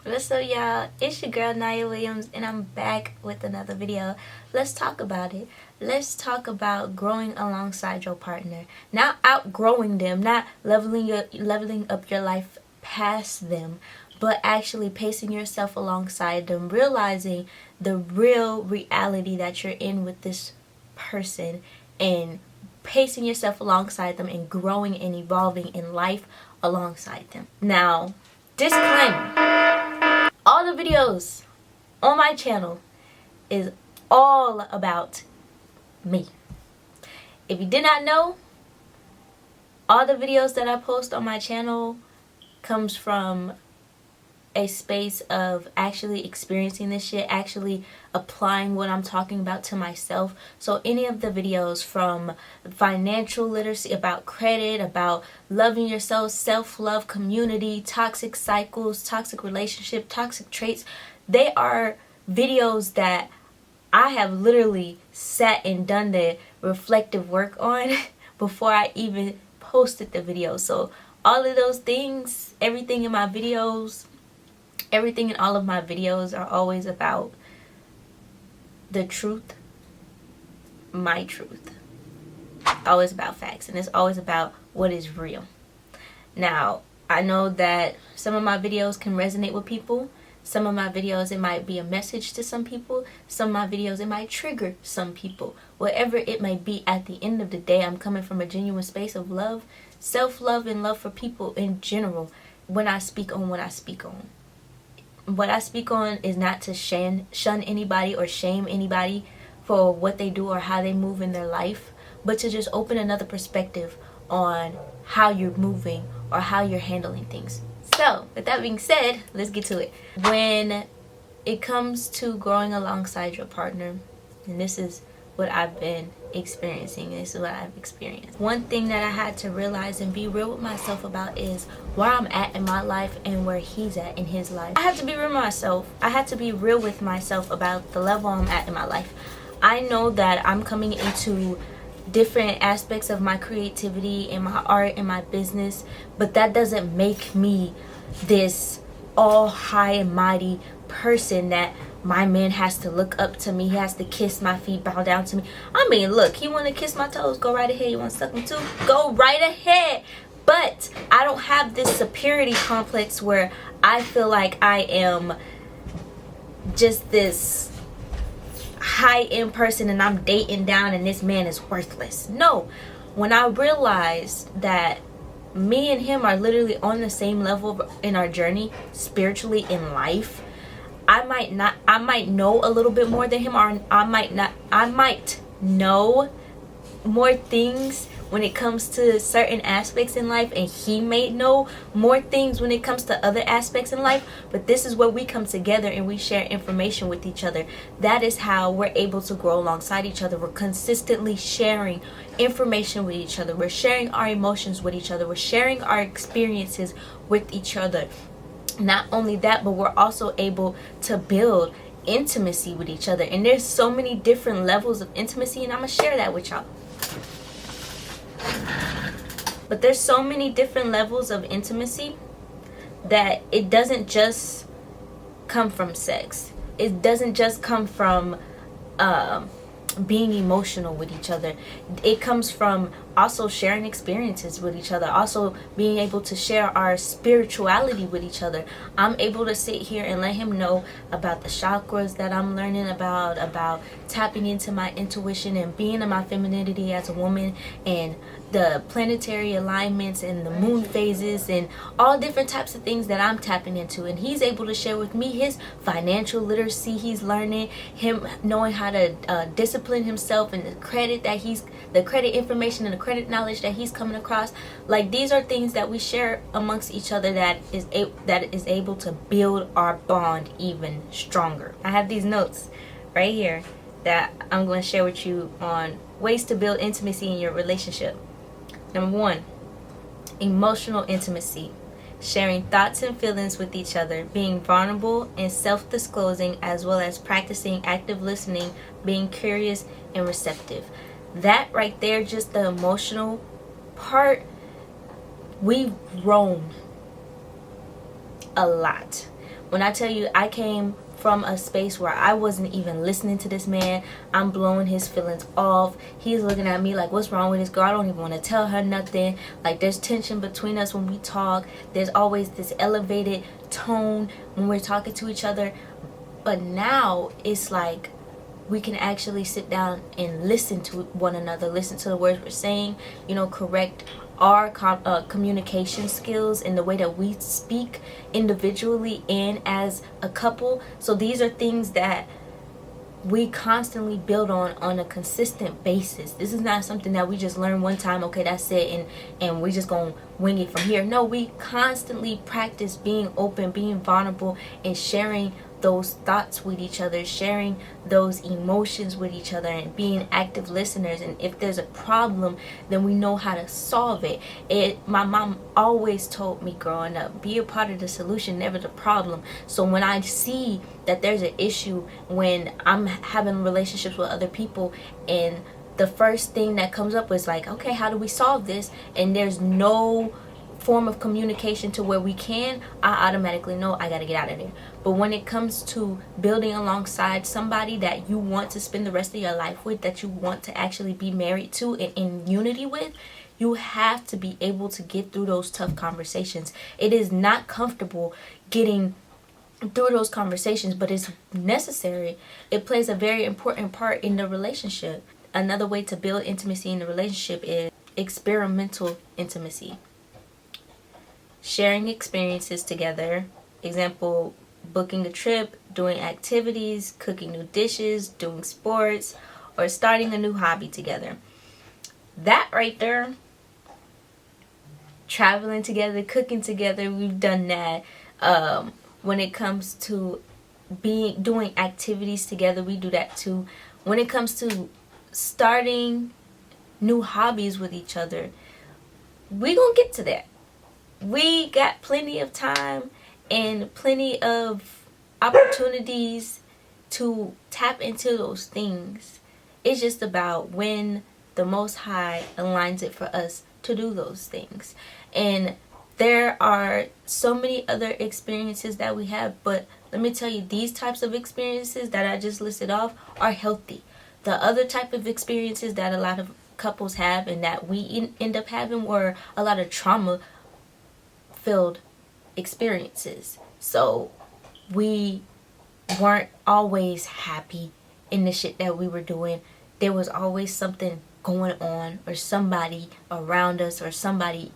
What's up, y'all? It's your girl Nia Williams, and I'm back with another video. Let's talk about it. Let's talk about growing alongside your partner, not outgrowing them, not leveling up your life past them, but actually pacing yourself alongside them, realizing the real reality that you're in with this person, and pacing yourself alongside them and growing and evolving in life alongside them. Now, disclaimer. All the videos on my channel is all about me. If you did not know, all the videos that I post on my channel comes from a space of actually experiencing this shit, actually applying what I'm talking about to myself. So any of the videos from financial literacy, about credit, about loving yourself, self-love, community, toxic cycles, toxic relationship, toxic traits, they are videos that I have literally sat and done the reflective work on before I even posted the video. So all of those things, everything in my videos, everything in all of my videos are always about the truth, my truth. Always about facts, and it's always about what is real. Now, I know that some of my videos can resonate with people. Some of my videos, it might be a message to some people. Some of my videos, it might trigger some people. Whatever it may be, at the end of the day, I'm coming from a genuine space of love, self-love, and love for people in general when I speak on what I speak on. What I speak on is not to shun anybody or shame anybody for what they do or how they move in their life, but to just open another perspective on how you're moving or how you're handling things. So, with that being said, let's get to it. When it comes to growing alongside your partner, and this is what I've been experiencing, this is what I've experienced. One thing that I had to realize and be real with myself about is where I'm at in my life and where he's at in his life. I had to be real with myself. I had to be real with myself about the level I'm at in my life. I know that I'm coming into different aspects of my creativity and my art and my business, but that doesn't make me this all high and mighty person that my man has to look up to me. He has to kiss my feet, bow down to me. I mean, look, he want to kiss my toes, go right ahead. You want to suck them too? Go right ahead. But I don't have this superiority complex where I feel like I am just this high-end person and I'm dating down and this man is worthless. No. When I realized that me and him are literally on the same level in our journey spiritually in life, I might know a little bit more than him, or I might know more things when it comes to certain aspects in life, and he may know more things when it comes to other aspects in life. But this is where we come together and we share information with each other. That is how we're able to grow alongside each other. We're consistently sharing information with each other. We're sharing our emotions with each other. We're sharing our experiences with each other. Not only that, but we're also able to build intimacy with each other. And there's so many different levels of intimacy, and I'm gonna share that with y'all. But there's so many different levels of intimacy that it doesn't just come from sex. It doesn't just come from being emotional with each other. It comes from also sharing experiences with each other, also being able to share our spirituality with each other. I'm able to sit here and let him know about the chakras that I'm learning about tapping into my intuition and being in my femininity as a woman, and the planetary alignments and the moon phases and all different types of things that I'm tapping into. And he's able to share with me his financial literacy he's learning, him knowing how to discipline himself, and the credit information and the credit knowledge that he's coming across. Like, these are things that we share amongst each other that is able to build our bond even stronger. I have these notes right here that I'm going to share with you on ways to build intimacy in your relationship. Number 1, emotional intimacy. Sharing thoughts and feelings with each other, being vulnerable and self-disclosing, as well as practicing active listening, being curious and receptive. That right there, just the emotional part, we've grown a lot. When I tell you, I came from a space where I wasn't even listening to this man. I'm blowing his feelings off. He's looking at me like, what's wrong with this girl? I don't even want to tell her nothing. Like, there's tension between us when we talk. There's always this elevated tone when we're talking to each other. But now it's like we can actually sit down and listen to one another, listen to the words we're saying, correct our communication skills in the way that we speak individually and as a couple. So these are things that we constantly build on a consistent basis. This is not something that we just learn one time, okay, that's it, and we just gonna wing it from here. No, we constantly practice being open, being vulnerable, and sharing those thoughts with each other, sharing those emotions with each other, and being active listeners. And if there's a problem, then we know how to solve it. My mom always told me growing up, be a part of the solution, never the problem. So when I see that there's an issue when I'm having relationships with other people, and the first thing that comes up is like, okay, how do we solve this? And there's no form of communication to where we can, I automatically know I gotta get out of there. But when it comes to building alongside somebody that you want to spend the rest of your life with, that you want to actually be married to and in unity with, you have to be able to get through those tough conversations. It is not comfortable getting through those conversations, but it's necessary. It plays a very important part in the relationship. Another way to build intimacy in the relationship is experimental intimacy. Sharing experiences together, example, booking a trip, doing activities, cooking new dishes, doing sports, or starting a new hobby together. That right there, traveling together, cooking together, we've done that. When it comes to doing activities together, we do that too. When it comes to starting new hobbies with each other, we gonna get to that. We got plenty of time and plenty of opportunities to tap into those things. It's just about when the Most High aligns it for us to do those things. And there are so many other experiences that we have, but let me tell you, these types of experiences that I just listed off are healthy. The other type of experiences that a lot of couples have and that we end up having were a lot of trauma filled experiences. So we weren't always happy in the shit that we were doing. There was always something going on, or somebody around us, or somebody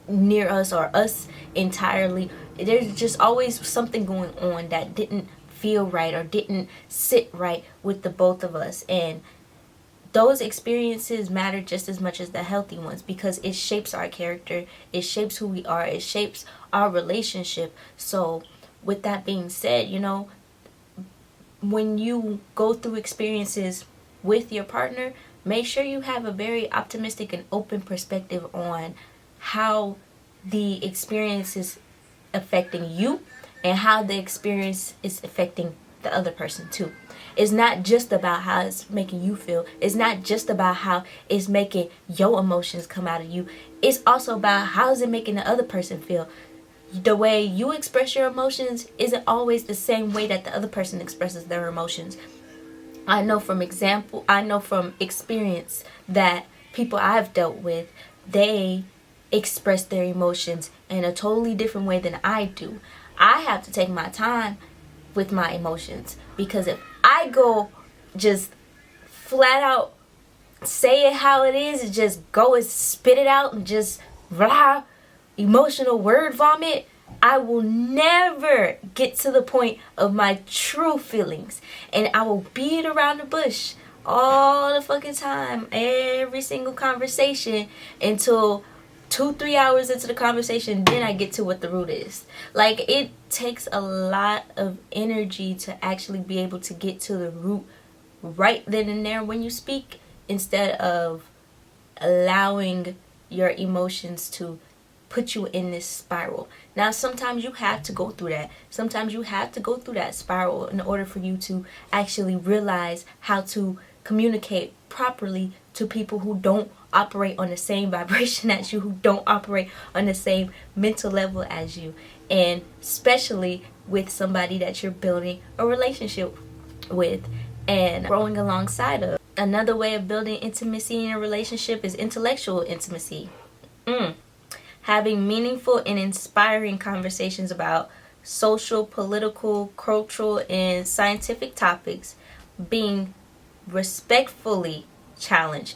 near us, or us entirely. There's just always something going on that didn't feel right or didn't sit right with the both of us. And those experiences matter just as much as the healthy ones, because it shapes our character, it shapes who we are, it shapes our relationship. So with that being said, when you go through experiences with your partner, make sure you have a very optimistic and open perspective on how the experience is affecting you and how the experience is affecting the other person too. It's not just about how it's making you feel. It's not just about how it's making your emotions come out of you. It's also about how is it making the other person feel. The way you express your emotions isn't always the same way that the other person expresses their emotions. I know from experience that people I've dealt with, they express their emotions in a totally different way than I do. I have to take my time with my emotions, because if I go just flat out say it how it is and just go and spit it out and just blah, emotional word vomit, I will never get to the point of my true feelings, and I will beat around the bush all the fucking time, every single conversation, until 2-3 hours into the conversation, then I get to what the root is. Like, it takes a lot of energy to actually be able to get to the root right then and there when you speak, instead of allowing your emotions to put you in this spiral. Now, sometimes you have to go through that. Sometimes you have to go through that spiral in order for you to actually realize how to communicate properly to people who don't operate on the same vibration as you, who don't operate on the same mental level as you. And especially with somebody that you're building a relationship with and growing alongside of. Another way of building intimacy in a relationship is intellectual intimacy. Having meaningful and inspiring conversations about social, political, cultural, and scientific topics. Being respectfully challenged.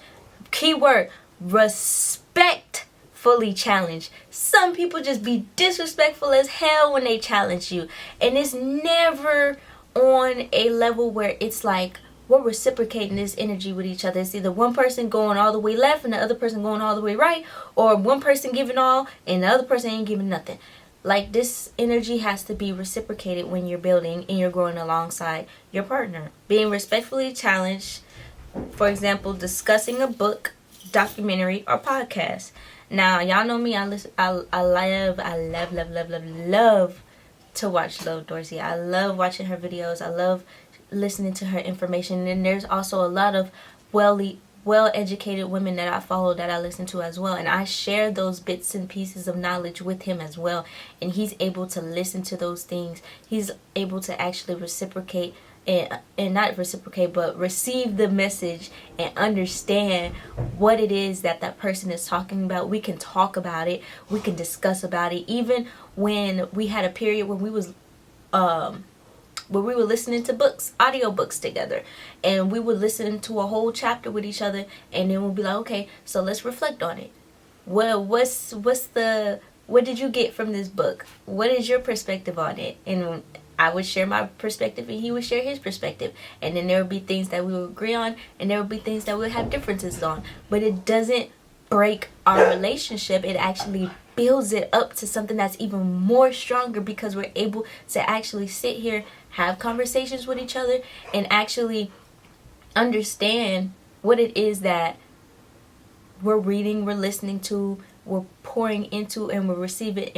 Keyword, respectfully challenged. Some people just be disrespectful as hell when they challenge you. And it's never on a level where it's like we're reciprocating this energy with each other. It's either one person going all the way left and the other person going all the way right, or one person giving all and the other person ain't giving nothing. Like, this energy has to be reciprocated when you're building and you're growing alongside your partner. Being respectfully challenged, for example, discussing a book, documentary, or podcast. Now, y'all know me. I love to watch Love Dorsey. I love watching her videos. I love listening to her information. And there's also a lot of well-educated women that I follow that I listen to as well, and I share those bits and pieces of knowledge with him as well, and he's able to listen to those things. He's able to actually reciprocate and not reciprocate, but receive the message and understand what it is that that person is talking about. We can talk about it, we can discuss about it. Even when we had a period when we were listening to books, audiobooks together, and we would listen to a whole chapter with each other, and then we'll be like, okay, so let's reflect on it. Well, what did you get from this book? What is your perspective on it? And I would share my perspective and he would share his perspective, and then there would be things that we would agree on, and there would be things that we would have differences on. But it doesn't break our relationship. It actually builds it up to something that's even more stronger, because we're able to actually sit here, have conversations with each other, and actually understand what it is that we're reading, we're listening to, we're pouring into, and we're receiving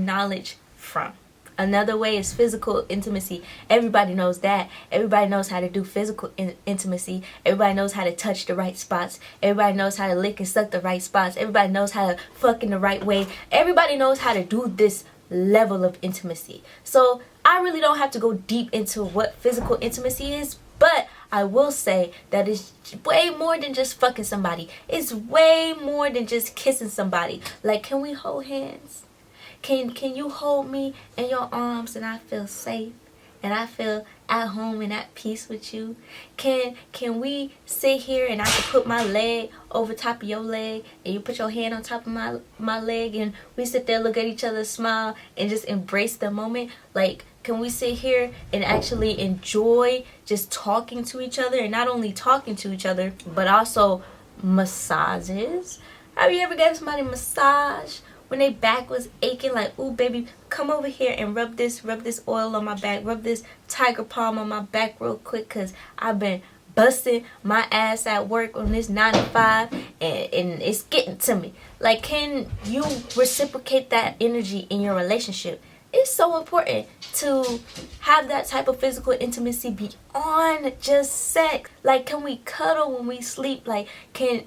knowledge from. Another way is physical intimacy. Everybody knows that. Everybody knows how to do physical intimacy. Everybody knows how to touch the right spots. Everybody knows how to lick and suck the right spots. Everybody knows how to fuck in the right way. Everybody knows how to do this level of intimacy. So I really don't have to go deep into what physical intimacy is, but I will say that it's way more than just fucking somebody. It's way more than just kissing somebody. Like, can we hold hands? Can you hold me in your arms and I feel safe and I feel at home and at peace with you? Can we sit here and I can put my leg over top of your leg and you put your hand on top of my leg, and we sit there, look at each other, smile, and just embrace the moment? Like, can we sit here and actually enjoy just talking to each other, and not only talking to each other, but also massages? Have you ever given somebody a massage when their back was aching? Like, ooh, baby, come over here and rub this oil on my back, rub this tiger palm on my back real quick, because I've been busting my ass at work on this 9 to 5, and it's getting to me. Like, can you reciprocate that energy in your relationship? It's so important to have that type of physical intimacy beyond just sex. Like, can we cuddle when we sleep? Like, can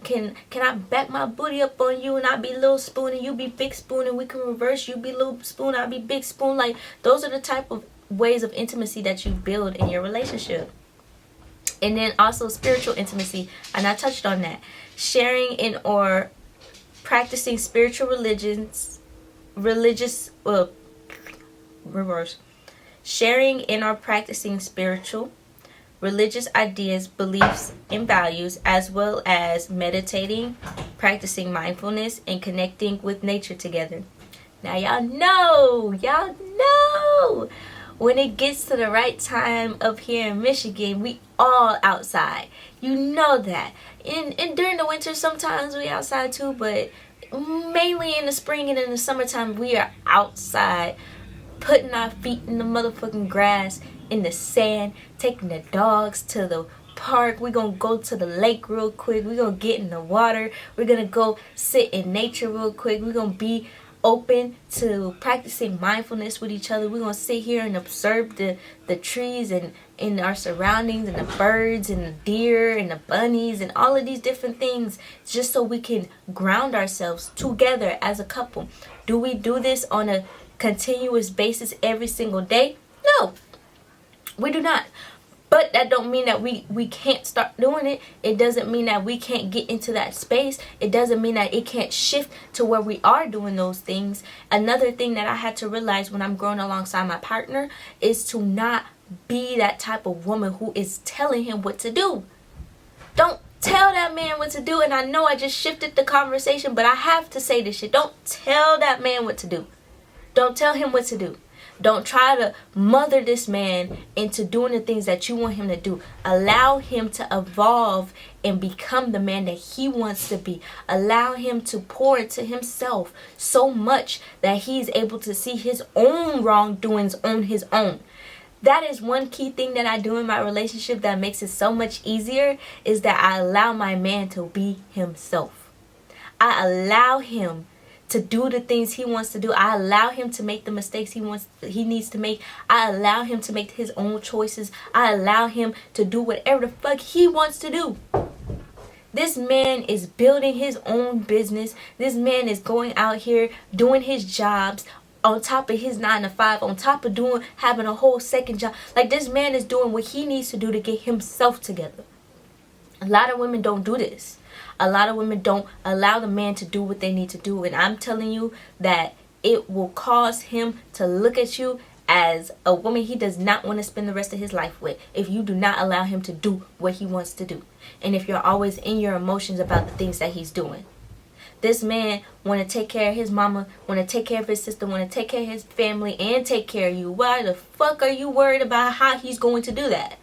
I back my booty up on you and I be little spoon and you be big spoon, and we can reverse, you be little spoon, I be big spoon? Like, those are the type of ways of intimacy that you build in your relationship. And then also spiritual intimacy, and I touched on that. Sharing in or practicing spiritual sharing in or practicing spiritual, religious ideas, beliefs, and values, as well as meditating, practicing mindfulness, and connecting with nature together. Now, y'all know, when it gets to the right time up here in Michigan, we all outside. You know that. And during the winter, sometimes we outside too, but mainly in the spring and in the summertime, we are outside, putting our feet in the motherfucking grass, in the sand, taking the dogs to the park. We're gonna go to the lake real quick. We're gonna get in the water. We're gonna go sit in nature real quick. We're gonna be open to practicing mindfulness with each other. We're gonna sit here and observe the trees and in our surroundings, and the birds and the deer and the bunnies and all of these different things, just so we can ground ourselves together as a couple. Do we do this on a continuous basis every single day? No, we do not. But that don't mean that we can't start doing it. It doesn't mean that we can't get into that space. It doesn't mean that it can't shift to where we are doing those things. Another thing that I had to realize when I'm growing alongside my partner is to not be that type of woman who is telling him what to do. Don't tell that man what to do. And I know I just shifted the conversation, but I have to say this shit. Don't tell that man what to do. Don't tell him what to do. Don't try to mother this man into doing the things that you want him to do. Allow him to evolve and become the man that he wants to be. Allow him to pour into himself so much that he's able to see his own wrongdoings on his own. That is one key thing that I do in my relationship that makes it so much easier, is that I allow my man to be himself. I allow him to do the things he wants to do. I allow him to make the mistakes he needs to make. I allow him to make his own choices. I allow him to do whatever the fuck he wants to do. This man is building his own business. This man is going out here doing his jobs on top of his 9 to 5, on top of having a whole second job. Like, this man is doing what he needs to do to get himself together. A lot of women don't do this. A lot of women don't allow the man to do what they need to do. And I'm telling you that it will cause him to look at you as a woman he does not want to spend the rest of his life with, if you do not allow him to do what he wants to do. And if you're always in your emotions about the things that he's doing. This man want to take care of his mama, want to take care of his sister, want to take care of his family, and take care of you. Why the fuck are you worried about how he's going to do that?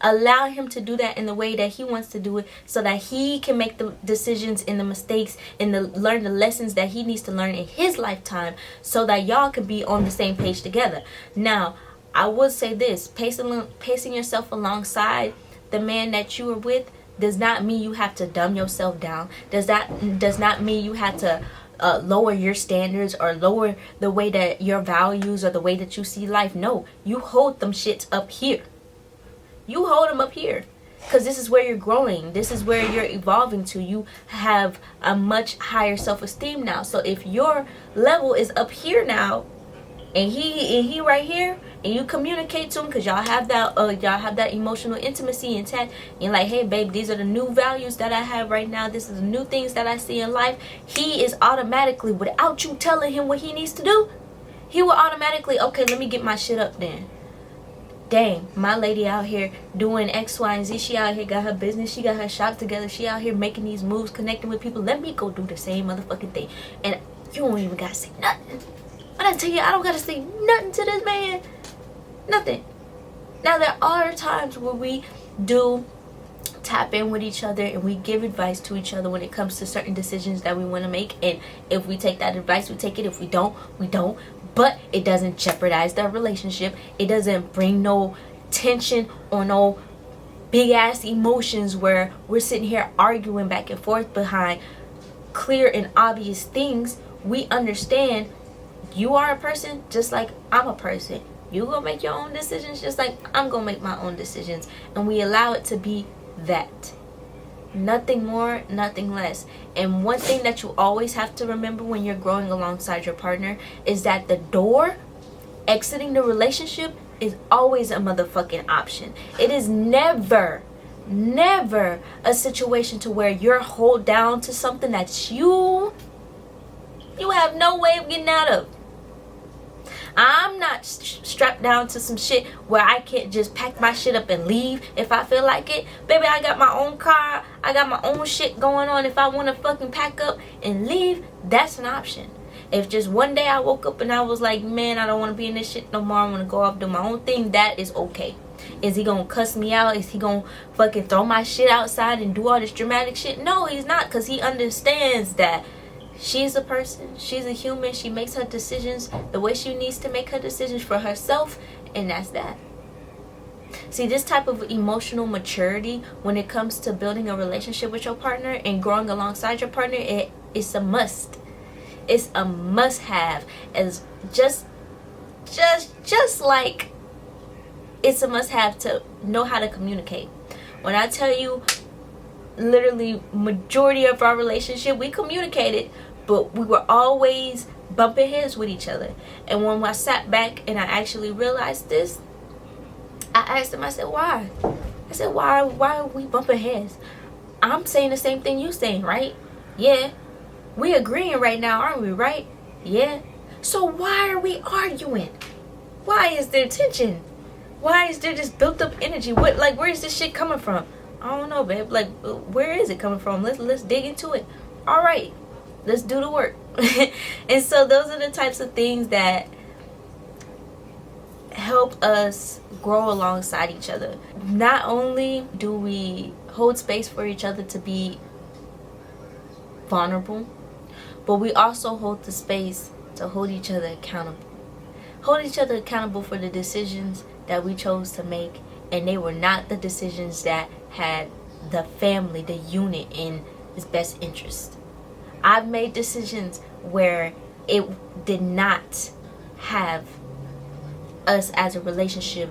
Allow him to do that in the way that he wants to do it, so that he can make the decisions and the mistakes and learn the lessons that he needs to learn in his lifetime, so that y'all can be on the same page together. Now, I would say this, pacing yourself alongside the man that you are with does not mean you have to dumb yourself down. Does not mean you have to lower your standards or lower the way that your values or the way that you see life. No, you hold them shits up here. You hold them up here, because this is where you're growing. This is where you're evolving to. You have a much higher self-esteem now. So if your level is up here now, and he right here, and you communicate to him, because y'all have that emotional intimacy intact, and you're like, hey babe, these are the new values that I have right now. This is the new things that I see in life. He is automatically, without you telling him what he needs to do, he will automatically, okay, let me get my shit up then. Dang, my lady out here doing X, Y, and Z. She out here got her business. She got her shop together. She out here making these moves, connecting with people. Let me go do the same motherfucking thing. And you don't even gotta say nothing. When I tell you, I don't gotta say nothing to this man. Nothing. Now, there are times where we do tap in with each other and we give advice to each other when it comes to certain decisions that we want to make. And if we take that advice, we take it. If we don't, we don't. But it doesn't jeopardize the relationship. It doesn't bring no tension or no big ass emotions where we're sitting here arguing back and forth behind clear and obvious things. We understand you are a person just like I'm a person. You gonna make your own decisions just like I'm gonna make my own decisions. And we allow it to be that. Nothing more, nothing less. And one thing that you always have to remember when you're growing alongside your partner is that the door, exiting the relationship, is always a motherfucking option. It is never a situation to where you're hold down to something that you have no way of getting out of. I'm not strapped down to some shit where I can't just pack my shit up and leave if I feel like it. Baby, I got my own car. I got my own shit going on. If I want to fucking pack up and leave, that's an option. If just one day I woke up and I was like, man, I don't want to be in this shit no more. I want to go off do my own thing. That is okay. Is he going to cuss me out? Is he going to fucking throw my shit outside and do all this dramatic shit? No, he's not, because he understands that she's a person, she's a human, she makes her decisions the way she needs to make her decisions for herself, and that's that. See, this type of emotional maturity when it comes to building a relationship with your partner and growing alongside your partner, it's a must. It's a must have, as just like it's a must have to know how to communicate. When I tell you, literally majority of our relationship, we communicated, but we were always bumping heads with each other. And when I sat back and I actually realized this, I asked him, I said, why? I said, why are we bumping heads? I'm saying the same thing you saying, right? Yeah. We agreeing right now, aren't we, right? Yeah. So why are we arguing? Why is there tension? Why is there just built up energy? Where is this shit coming from? I don't know, babe. Like, where is it coming from? Let's dig into it. All right, let's do the work. And so those are the types of things that help us grow alongside each other. Not only do we hold space for each other to be vulnerable, but we also hold the space to hold each other accountable. Hold each other accountable for the decisions that we chose to make, and they were not the decisions that had the family, the unit, in its best interest. I've made decisions where it did not have us as a relationship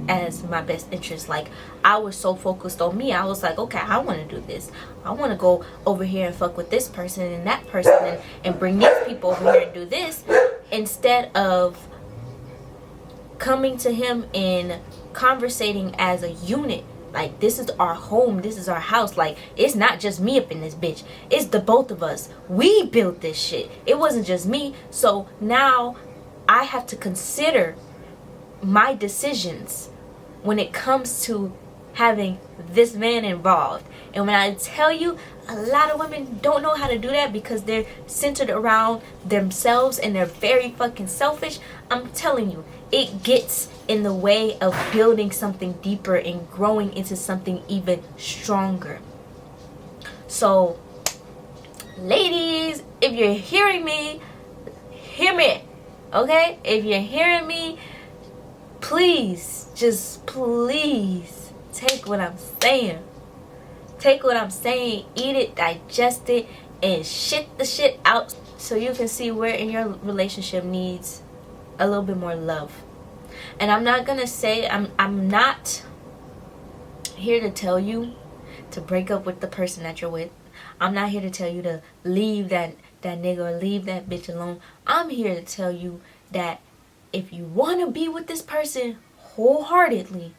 as my best interest. Like, I was so focused on me. I was like, okay, I want to do this. I want to go over here and fuck with this person and that person and bring these people over here and do this, instead of coming to him and conversating as a unit. Like, this is our home, this is our house. Like, it's not just me up in this bitch, it's the both of us. We built this shit, it wasn't just me. So now I have to consider my decisions when it comes to having this man involved. And when I tell you, a lot of women don't know how to do that because they're centered around themselves and they're very fucking selfish. I'm telling you, it gets in the way of building something deeper and growing into something even stronger. So, ladies, if you're hearing me, hear me, okay? If you're hearing me, please, just please take what I'm saying. Take what I'm saying, eat it, digest it, and shit the shit out so you can see where in your relationship needs a little bit more love. And I'm not gonna say, I'm not here to tell you to break up with the person that you're with. I'm not here to tell you to leave that nigga or leave that bitch alone. I'm here to tell you that if you want to be with this person wholeheartedly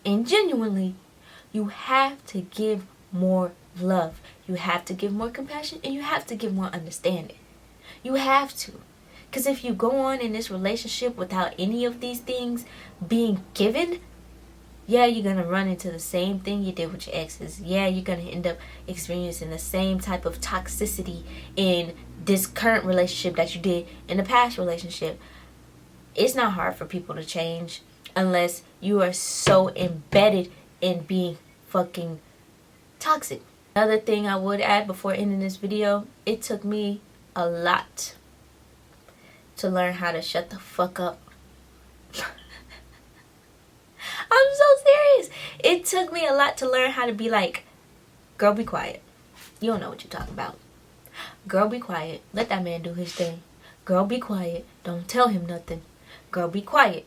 and genuinely, you have to give more love. You have to give more compassion, and you have to give more understanding. You have to. Because if you go on in this relationship without any of these things being given, yeah, you're going to run into the same thing you did with your exes. Yeah, you're going to end up experiencing the same type of toxicity in this current relationship that you did in the past relationship. It's not hard for people to change unless you are so embedded in being fucking toxic. Another thing I would add before ending this video, it took me a lot to learn how to shut the fuck up. I'm so serious. It took me a lot to learn how to be like, girl, be quiet. You don't know what you're talking about. Girl, be quiet. Let that man do his thing. Girl, be quiet. Don't tell him nothing. Girl, be quiet.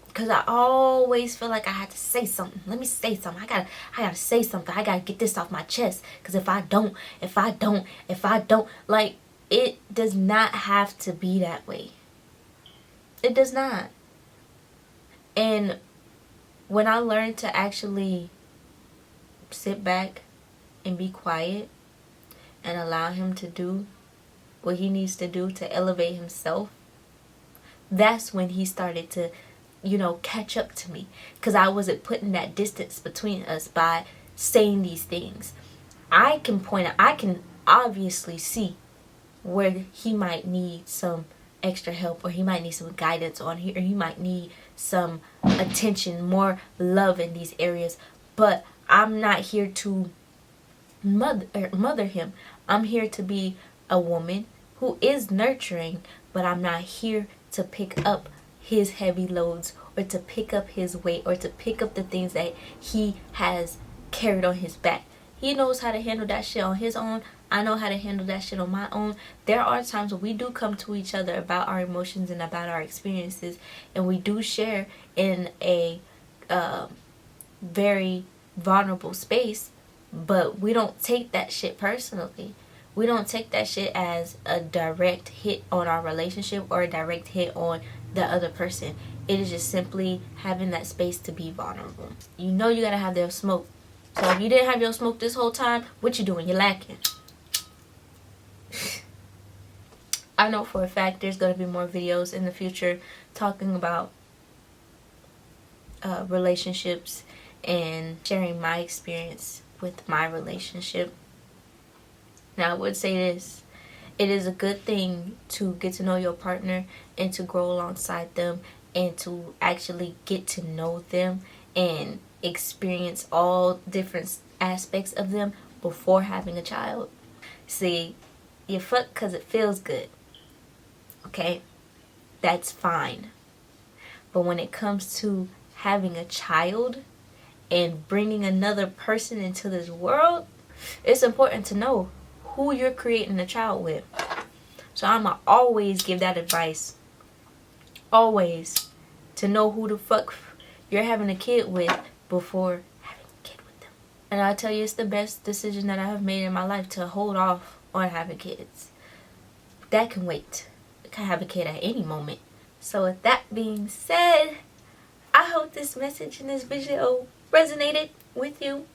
Because I always feel like I had to say something. Let me say something. I gotta say something. I gotta get this off my chest. Because if I don't, like, it does not have to be that way. It does not. And when I learned to actually sit back and be quiet and allow him to do what he needs to do to elevate himself, that's when he started to, catch up to me. Because I wasn't putting that distance between us by saying these things. I can obviously see where he might need some extra help, or he might need some guidance on here, or he might need some attention, more love in these areas. But I'm not here to mother him. I'm here to be a woman who is nurturing, but I'm not here to pick up his heavy loads, or to pick up his weight, or to pick up the things that he has carried on his back. He knows how to handle that shit on his own. I know how to handle that shit on my own. There are times when we do come to each other about our emotions and about our experiences, and we do share in a very vulnerable space, but we don't take that shit personally. we don't take that shit as a direct hit on our relationship or a direct hit on the other person. It is just simply having that space to be vulnerable. You know you gotta have their smoke. So if you didn't have your smoke this whole time, what you doing? You're lacking. I know for a fact there's gonna be more videos in the future talking about relationships and sharing my experience with my relationship. Now I would say this: it is a good thing to get to know your partner and to grow alongside them and to actually get to know them and experience all different aspects of them before having a child. See, you fuck because it feels good. Okay? That's fine. But when it comes to having a child and bringing another person into this world, it's important to know who you're creating a child with. So I'ma always give that advice. Always. To know who the fuck you're having a kid with before having a kid with them. And I tell you, it's the best decision that I have made in my life to hold off on having kids. That can wait. I can have a kid at any moment. So with that being said, I hope this message in this video resonated with you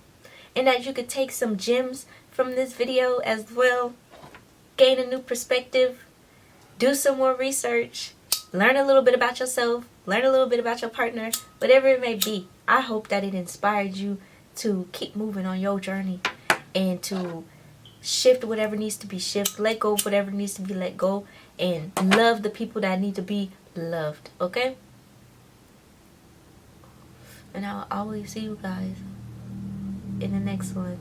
and that you could take some gems from this video as well, gain a new perspective, do some more research, learn a little bit about yourself, learn a little bit about your partner, whatever it may be. I hope that it inspired you to keep moving on your journey and to shift whatever needs to be shifted, let go of whatever needs to be let go, and love the people that need to be loved, okay? And I'll always see you guys in the next one.